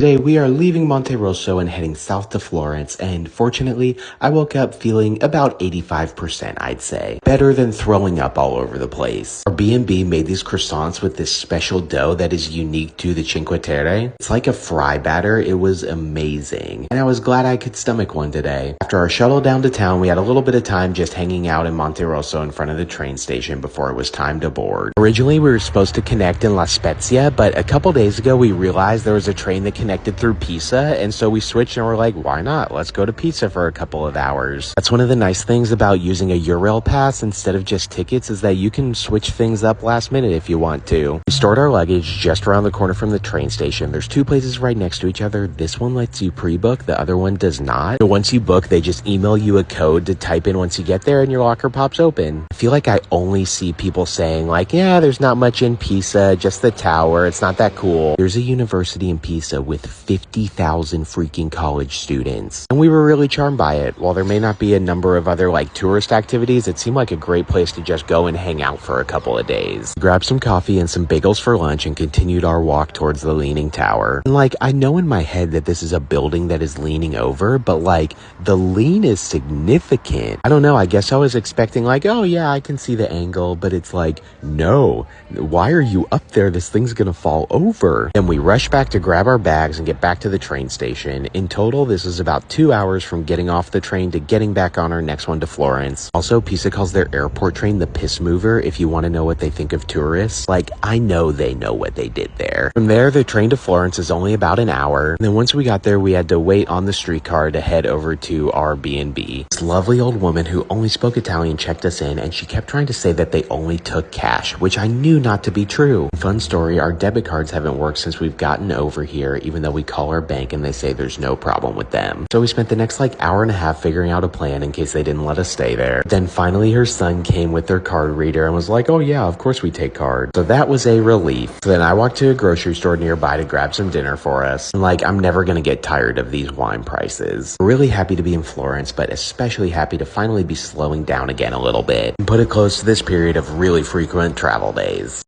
Today we are leaving Monte Rosso and heading south to Florence, and fortunately I woke up feeling about 85%, I'd say. Better than throwing up all over the place. Our B&B made these croissants with this special dough that is unique to the Cinque Terre. It's like a fry batter. It was amazing, and I was glad I could stomach one today. After our shuttle down to town, we had a little bit of time just hanging out in Monte Rosso in front of the train station before it was time to board. Originally we were supposed to connect in La Spezia, but a couple days ago we realized there was a train that connected through Pisa, and so we switched and we're like, why not? Let's go to Pisa for a couple of hours. That's one of the nice things about using a Eurail pass instead of just tickets, is that you can switch things up last minute if you want to. We stored our luggage just around the corner from the train station. There's two places right next to each other. This one lets you pre-book, the other one does not. So once you book, they just email you a code to type in once you get there and your locker pops open. I feel like I only see people saying like, yeah, there's not much in Pisa, just the tower, it's not that cool. There's a university in Pisa with 50,000 freaking college students, and we were really charmed by it. While there may not be a number of other like tourist activities, it seemed like a great place to just go and hang out for a couple of days. We grabbed some coffee and some bagels for lunch and continued our walk towards the Leaning Tower. And like, I know in my head that this is a building that is leaning over, but like the lean is significant. I don't know, I guess I was expecting like, oh yeah, I can see the angle, but it's like, no, why are you up there? This thing's gonna fall over. Then we rush back to grab our bags and get back to the train station. In total, this is about 2 hours from getting off the train to getting back on our next one to Florence. Also, Pisa calls their airport train the piss mover if you want to know what they think of tourists. Like, I know they know what they did there. From there, the train to Florence is only about an hour. And then once we got there, we had to wait on the streetcar to head over to our B&B. This lovely old woman who only spoke Italian checked us in, and she kept trying to say that they only took cash, which I knew not to be true. Fun story, our debit cards haven't worked since we've gotten over here, even though we call our bank and they say there's no problem with them. So we spent the next like hour and a half figuring out a plan in case they didn't let us stay there. Then finally her son came with their card reader and was like, oh yeah, of course we take cards. So that was a relief. So then I walked to a grocery store nearby to grab some dinner for us. And like, I'm never gonna get tired of these wine prices. We're really happy to be in Florence, but especially happy to finally be slowing down again a little bit and put it close to this period of really frequent travel days.